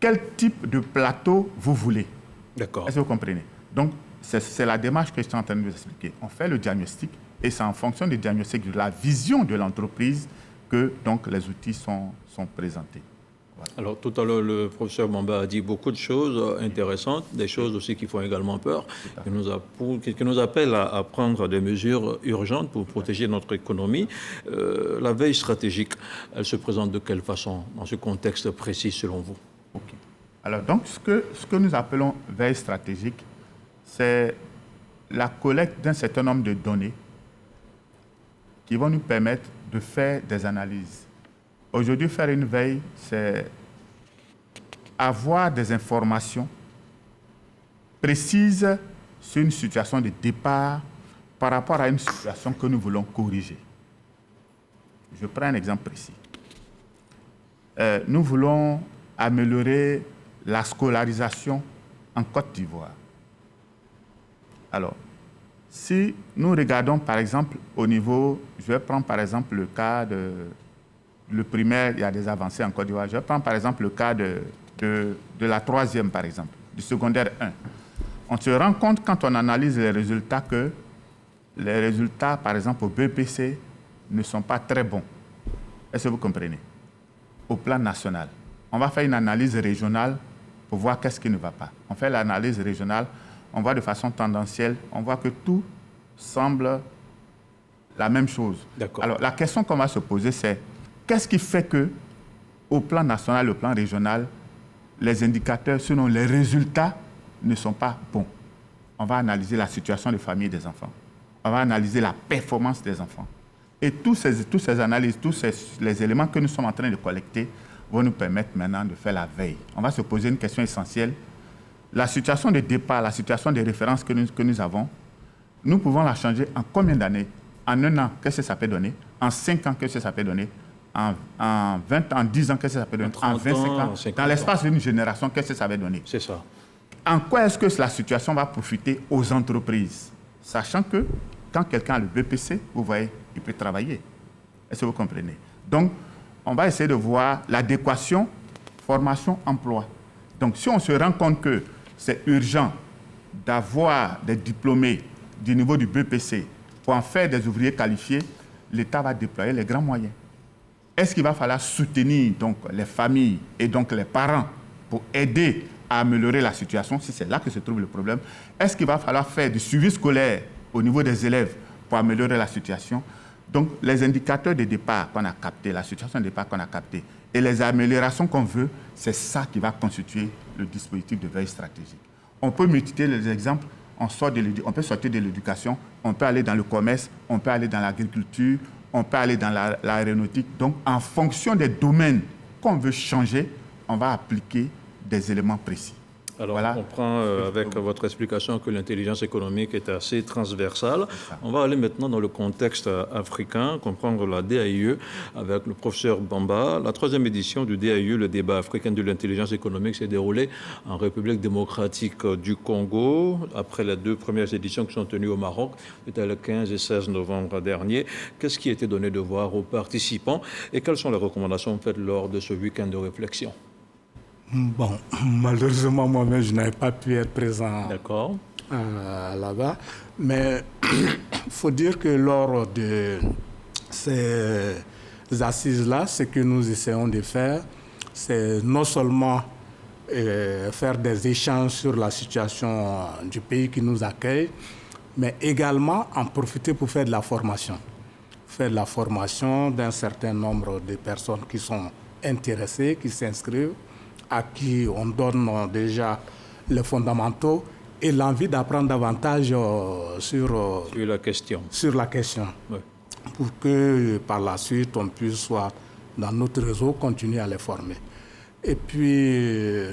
S4: quel type de plateau vous voulez.
S1: D'accord.
S4: Est-ce que vous comprenez? Donc, c'est la démarche que je suis en train de vous expliquer. On fait le diagnostic et c'est en fonction du diagnostic, de la vision de l'entreprise que donc, les outils sont présentés. Voilà.
S1: Alors, tout à l'heure, le professeur Mamba a dit beaucoup de choses intéressantes, des choses aussi qui font également peur, qui nous appellent à prendre des mesures urgentes pour protéger notre économie. La veille stratégique, elle se présente de quelle façon dans ce contexte précis selon vous?
S4: Okay. Alors, donc, ce que nous appelons veille stratégique, c'est la collecte d'un certain nombre de données qui vont nous permettre de faire des analyses. Aujourd'hui, faire une veille, c'est avoir des informations précises sur une situation de départ par rapport à une situation que nous voulons corriger. Je prends un exemple précis. Nous voulons améliorer la scolarisation en Côte d'Ivoire. Alors, si nous regardons par exemple au niveau, je vais prendre par exemple le cas de le primaire, il y a des avancées en Côte d'Ivoire. Je vais prendre par exemple le cas de la troisième par exemple, du secondaire 1. On se rend compte quand on analyse les résultats que les résultats par exemple au BPC ne sont pas très bons. Est-ce que vous comprenez? Au plan national. On va faire une analyse régionale pour voir qu'est-ce qui ne va pas. On fait l'analyse régionale, on voit de façon tendancielle, on voit que tout semble la même chose. Alors, la question qu'on va se poser, c'est qu'est-ce qui fait que, au plan national, au plan régional, les indicateurs, selon les résultats, ne sont pas bons? On va analyser la situation des familles et des enfants. On va analyser la performance des enfants. Et tous ces analyses, les éléments que nous sommes en train de collecter vont nous permettre maintenant de faire la veille. On va se poser une question essentielle. La situation de départ, la situation de référence que nous avons, nous pouvons la changer en combien d'années? En 1 an, qu'est-ce que ça peut donner? En 5 ans, qu'est-ce que ça peut donner? En 20 ans, en 10 ans, qu'est-ce que ça peut donner? En 25 ans, dans l'espace d'une génération, qu'est-ce que ça va donner?
S1: C'est ça.
S4: En quoi est-ce que la situation va profiter aux entreprises? Sachant que quand quelqu'un a le BPC, vous voyez, il peut travailler. Est-ce que vous comprenez? Donc, on va essayer de voir l'adéquation formation-emploi. Donc, si on se rend compte que c'est urgent d'avoir des diplômés du niveau du BPC pour en faire des ouvriers qualifiés, l'État va déployer les grands moyens. Est-ce qu'il va falloir soutenir donc, les familles et donc les parents pour aider à améliorer la situation, si c'est là que se trouve le problème? Est-ce qu'il va falloir faire du suivi scolaire au niveau des élèves pour améliorer la situation? Donc, les indicateurs de départ qu'on a captés, la situation de départ qu'on a captée et les améliorations qu'on veut, c'est ça qui va constituer le dispositif de veille stratégique. On peut multiplier les exemples, on peut sortir de l'éducation, on peut aller dans le commerce, on peut aller dans l'agriculture, on peut aller dans l'aéronautique. Donc, en fonction des domaines qu'on veut changer, on va appliquer des éléments précis.
S1: Alors,
S4: voilà.
S1: on comprend avec votre explication que l'intelligence économique est assez transversale. On va aller maintenant dans le contexte africain, comprendre la DAIE avec le professeur Bamba. La 3e édition du DAIE, le débat africain de l'intelligence économique, s'est déroulée en République démocratique du Congo, après les 2 premières éditions qui sont tenues au Maroc, c'était le 15 et 16 novembre dernier. Qu'est-ce qui a été donné de voir aux participants et quelles sont les recommandations faites lors de ce week-end de réflexion?
S3: Bon, malheureusement, moi-même, je n'avais pas pu être présent là-bas. Mais il faut dire que lors de ces assises-là, ce que nous essayons de faire, c'est non seulement faire des échanges sur la situation du pays qui nous accueille, mais également en profiter pour faire de la formation. Faire de la formation d'un certain nombre de personnes qui sont intéressées, qui s'inscrivent, à qui on donne déjà les fondamentaux et l'envie d'apprendre davantage sur la question. Oui. Pour que par la suite, on puisse, soit dans notre réseau, continuer à les former. Et puis,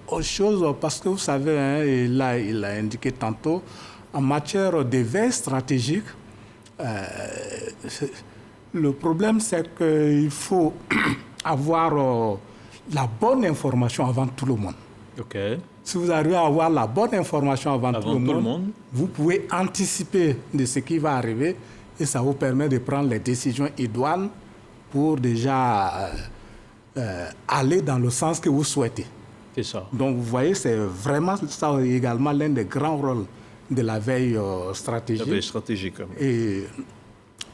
S3: autre chose, parce que vous savez, hein, et là, il a indiqué tantôt, en matière de veille stratégique, le problème, c'est qu'il faut avoir la bonne information avant tout le monde. Si vous arrivez à avoir la bonne information avant tout le monde, vous pouvez anticiper de ce qui va arriver et ça vous permet de prendre les décisions idoines pour déjà aller dans le sens que vous souhaitez.
S1: C'est ça.
S3: Donc, vous voyez, c'est vraiment ça également l'un des grands rôles de la veille stratégique.
S1: La veille stratégique.
S3: Et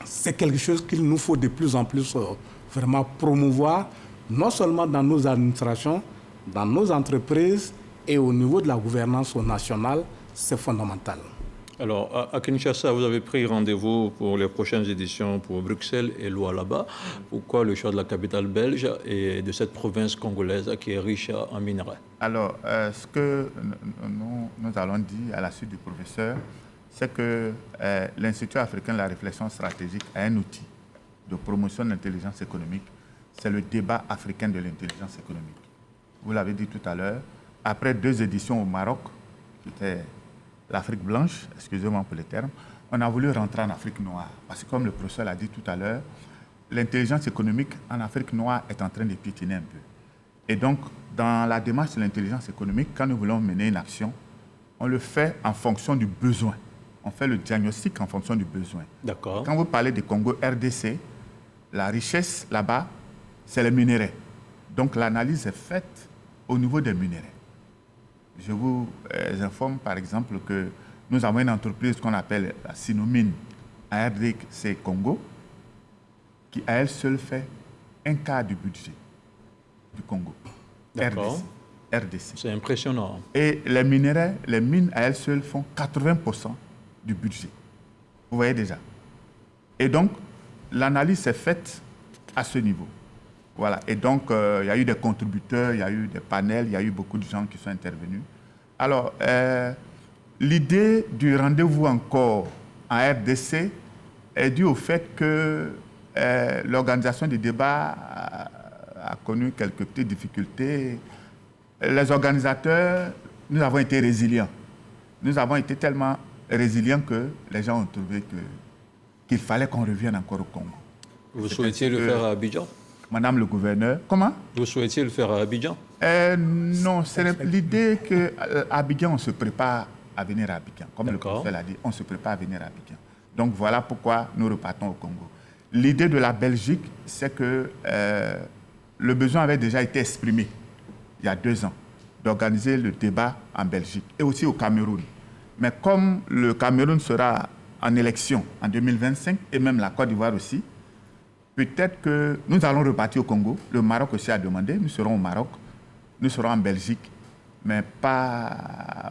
S3: c'est quelque chose qu'il nous faut de plus en plus vraiment promouvoir, non seulement dans nos administrations, dans nos entreprises et au niveau de la gouvernance nationale, c'est fondamental.
S1: Alors, à Kinshasa, vous avez pris rendez-vous pour les prochaines éditions pour Bruxelles et Lualaba. Pourquoi le choix de la capitale belge et de cette province congolaise qui est riche en minerais?
S4: Alors, ce que nous allons dire à la suite du professeur, c'est que l'Institut africain de la réflexion stratégique a un outil de promotion de l'intelligence économique. C'est le débat africain de l'intelligence économique. vous l'avez dit tout à l'heure, après 2 éditions au Maroc, qui était l'Afrique blanche, excusez-moi pour les termes, on a voulu rentrer en Afrique noire. Parce que comme le professeur l'a dit tout à l'heure, l'intelligence économique en Afrique noire est en train de piétiner un peu. Et donc, dans la démarche de l'intelligence économique, quand nous voulons mener une action, on le fait en fonction du besoin. On fait le diagnostic en fonction du besoin.
S1: D'accord.
S4: Quand vous parlez du Congo RDC, la richesse là-bas, c'est les minéraux. Donc l'analyse est faite au niveau des minéraux. Je vous informe par exemple que nous avons une entreprise qu'on appelle la Sinomine à RDC Congo, qui à elle seule fait 1/4 du budget du Congo.
S1: D'accord.
S4: RDC.
S1: C'est impressionnant.
S4: Et les minéraux, les mines à elles seules font 80% du budget. Vous voyez déjà. Et donc, l'analyse est faite à ce niveau. Voilà. Et donc, il y a eu des contributeurs, il y a eu des panels, il y a eu beaucoup de gens qui sont intervenus. Alors, l'idée du rendez-vous encore en RDC est due au fait que l'organisation des débats a connu quelques petites difficultés. Les organisateurs, nous avons été résilients. Nous avons été tellement résilients que les gens ont trouvé qu'il fallait qu'on revienne encore au Congo.
S1: Vous souhaitiez le faire à Abidjan?
S4: Madame le gouverneur, comment?
S1: Vous souhaitiez le faire à Abidjan?
S4: Non, c'est l'idée qu'à Abidjan, on se prépare à venir à Abidjan. Comme le professeur l'a dit, on se prépare à venir à Abidjan. Donc voilà pourquoi nous repartons au Congo. L'idée de la Belgique, c'est que le besoin avait déjà été exprimé il y a 2 ans, d'organiser le débat en Belgique et aussi au Cameroun. Mais comme le Cameroun sera en élection en 2025, et même la Côte d'Ivoire aussi, peut-être que nous allons repartir au Congo. Le Maroc aussi a demandé, nous serons au Maroc, nous serons en Belgique, mais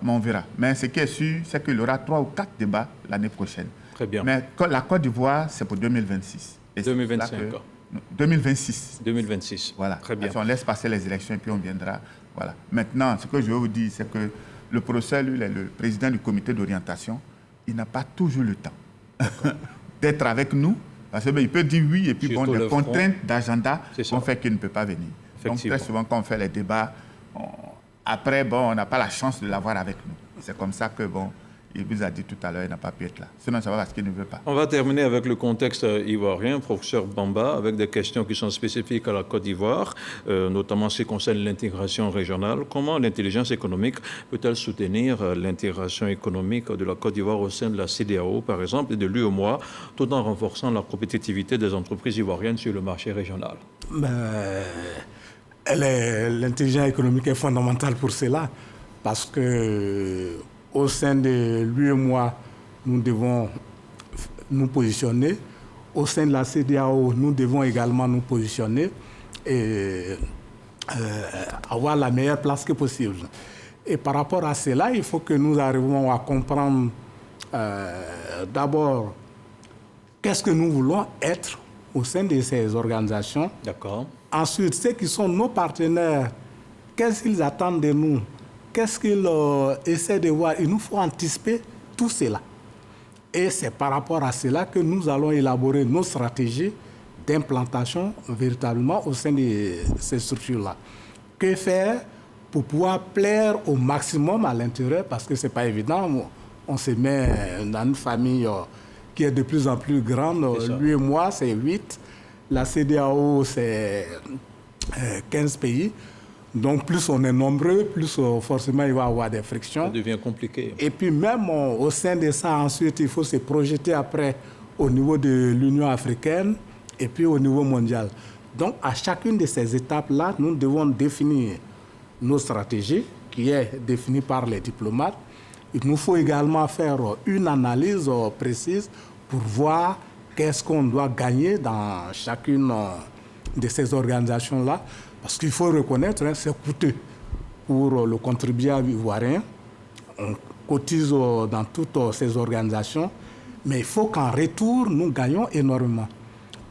S4: on verra. Mais ce qui est sûr, c'est qu'il y aura 3 ou 4 débats l'année prochaine.
S1: Très bien.
S4: Mais la Côte d'Ivoire, c'est pour 2026. Et
S1: 2025.
S4: 2026.
S1: 2026.
S4: Voilà.
S1: Très bien.
S4: On laisse passer les élections et puis on viendra. Voilà. Maintenant, ce que je veux vous dire, c'est que le professeur, lui, le président du comité d'orientation, il n'a pas toujours le temps d'être avec nous. Parce qu'il peut dire oui, et puis bon, des contraintes d'agenda ont fait qu'il ne peut pas venir. Donc très souvent, quand on fait les débats, après, bon, on n'a pas la chance de l'avoir avec nous. C'est comme ça que, bon, il vous a dit tout à l'heure, il n'a pas pu être là. Sinon, ça va parce qu'il ne veut pas.
S1: On va terminer avec le contexte ivoirien, professeur Bamba, avec des questions qui sont spécifiques à la Côte d'Ivoire, notamment ce qui concerne l'intégration régionale. Comment l'intelligence économique peut-elle soutenir l'intégration économique de la Côte d'Ivoire au sein de la CEDEAO, par exemple, et de l'UEMOA, tout en renforçant la compétitivité des entreprises ivoiriennes sur le marché régional?
S3: L'intelligence économique est fondamentale pour cela, parce que au sein de l'UEMOA, nous devons nous positionner. Au sein de la CEDEAO, nous devons également nous positionner et avoir la meilleure place que possible. Et par rapport à cela, il faut que nous arrivions à comprendre d'abord qu'est-ce que nous voulons être au sein de ces organisations.
S1: D'accord.
S3: Ensuite, ceux qui sont nos partenaires, qu'est-ce qu'ils attendent de nous? Qu'est-ce qu'ils essaient de voir? Il nous faut anticiper tout cela. Et c'est par rapport à cela que nous allons élaborer nos stratégies d'implantation véritablement au sein de ces structures-là. Que faire pour pouvoir plaire au maximum à l'intérieur? Parce que ce n'est pas évident. On se met dans une famille qui est de plus en plus grande. Lui et moi, c'est 8. La CEDEAO, c'est 15 pays. Donc, plus on est nombreux, plus forcément il va y avoir des frictions.
S1: Ça devient compliqué.
S3: Et puis même au sein de ça, ensuite, il faut se projeter après au niveau de l'Union africaine et puis au niveau mondial. Donc, à chacune de ces étapes-là, nous devons définir nos stratégies, qui est définie par les diplomates. Il nous faut également faire une analyse précise pour voir qu'est-ce qu'on doit gagner dans chacune de ces organisations-là. Parce qu'il faut reconnaître, c'est coûteux pour le contribuable ivoirien. On cotise dans toutes ces organisations, mais il faut qu'en retour, nous gagnions énormément.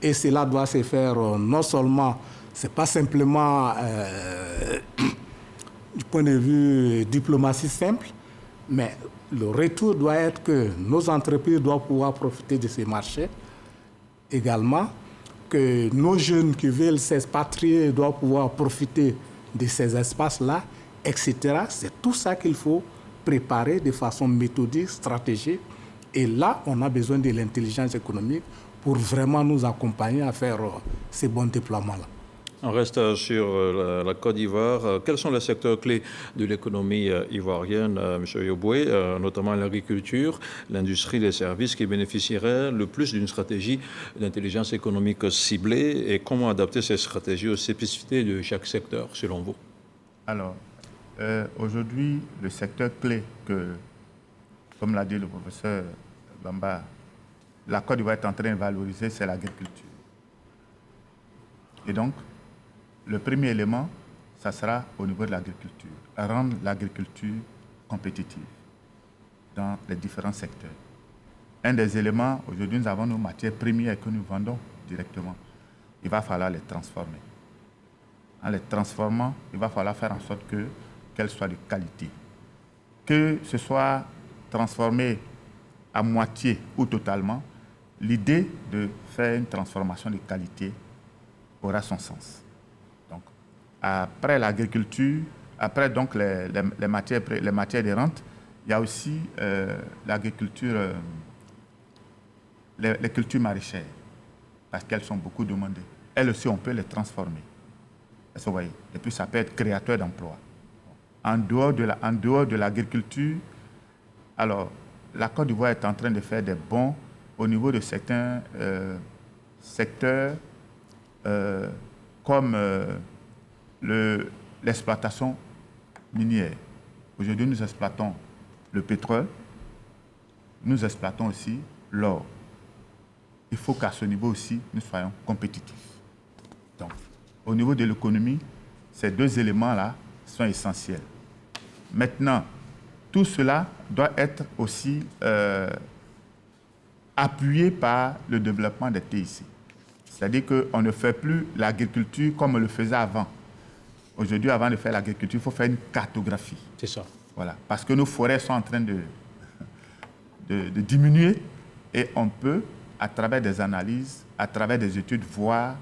S3: Et cela doit se faire non seulement, ce n'est pas simplement du point de vue diplomatie simple, mais le retour doit être que nos entreprises doivent pouvoir profiter de ces marchés également, que nos jeunes qui veulent s'expatrier doivent pouvoir profiter de ces espaces-là, etc. C'est tout ça qu'il faut préparer de façon méthodique, stratégique. Et là, on a besoin de l'intelligence économique pour vraiment nous accompagner à faire ces bons déploiements-là.
S1: On reste sur la Côte d'Ivoire. Quels sont les secteurs clés de l'économie ivoirienne, M. Yoboué, notamment l'agriculture, l'industrie, les services qui bénéficieraient le plus d'une stratégie d'intelligence économique ciblée et comment adapter ces stratégies aux spécificités de chaque secteur, selon vous?
S4: Alors, aujourd'hui, le secteur clé que, comme l'a dit le professeur Bamba, la Côte d'Ivoire est en train de valoriser, c'est l'agriculture. Et donc, le premier élément, ça sera au niveau de l'agriculture, rendre l'agriculture compétitive dans les différents secteurs. Un des éléments, aujourd'hui, nous avons nos matières premières que nous vendons directement. Il va falloir les transformer. En les transformant, il va falloir faire en sorte qu'elles soient de qualité. Que ce soit transformé à moitié ou totalement, l'idée de faire une transformation de qualité aura son sens. Donc, après l'agriculture, après donc les matières de rente, il y a aussi l'agriculture, les cultures maraîchères, parce qu'elles sont beaucoup demandées. Elles aussi, on peut les transformer. Vous voyez. Et puis, ça peut être créateur d'emplois. En dehors de l'agriculture, alors, la Côte d'Ivoire est en train de faire des bons au niveau de certains secteurs comme l'exploitation minière. Aujourd'hui, nous exploitons le pétrole, nous exploitons aussi l'or. Il faut qu'à ce niveau aussi, nous soyons compétitifs. Donc, au niveau de l'économie, ces deux éléments-là sont essentiels. Maintenant, tout cela doit être aussi appuyé par le développement des TIC. C'est-à-dire qu'on ne fait plus l'agriculture comme on le faisait avant. Aujourd'hui, avant de faire l'agriculture, il faut faire une cartographie.
S1: C'est ça.
S4: Voilà. Parce que nos forêts sont en train de diminuer et on peut, à travers des analyses, à travers des études, voir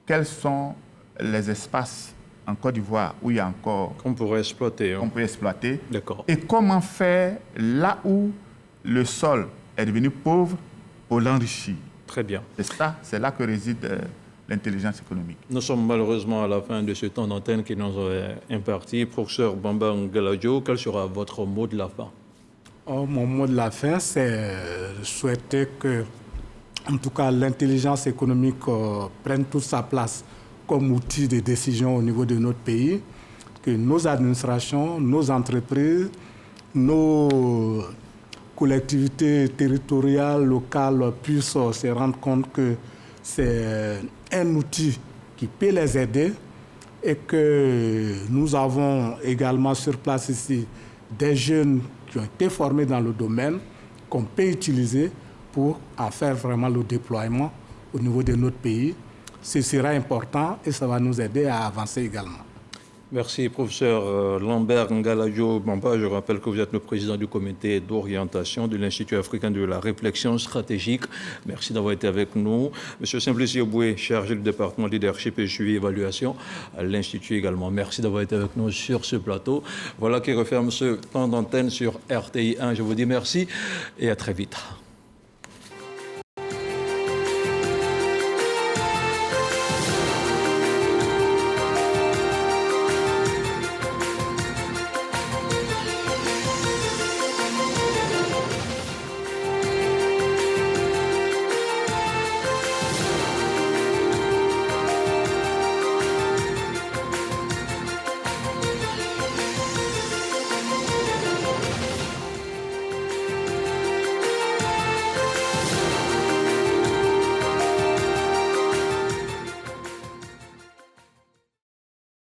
S4: quels sont les espaces en Côte d'Ivoire où il y a encore...
S1: Qu'on pourrait exploiter.
S4: Qu'on peut exploiter.
S1: D'accord.
S4: Et comment faire là où le sol est devenu pauvre pour l'enrichir.
S1: Très bien.
S4: C'est là que réside l'intelligence économique.
S1: Nous sommes malheureusement à la fin de ce temps d'antenne qui nous est imparti. Professeur Bamba Ngaladio, quel sera votre mot de la fin?
S3: Mon mot de la fin, c'est souhaiter que, en tout cas, l'intelligence économique prenne toute sa place comme outil de décision au niveau de notre pays, que nos administrations, nos entreprises, nos collectivités territoriales, locales puissent se rendre compte que c'est un outil qui peut les aider et que nous avons également sur place ici des jeunes qui ont été formés dans le domaine qu'on peut utiliser pour en faire vraiment le déploiement au niveau de notre pays. Ce sera important et ça va nous aider à avancer également.
S1: Merci, professeur Lambert Ngaladio Bamba. Je rappelle que vous êtes le président du comité d'orientation de l'Institut africain de la réflexion stratégique. Merci d'avoir été avec nous. Monsieur Simplice Yoboué, chargé du département leadership et suivi évaluation à l'Institut également. Merci d'avoir été avec nous sur ce plateau. Voilà qui referme ce temps d'antenne sur RTI 1. Je vous dis merci et à très vite.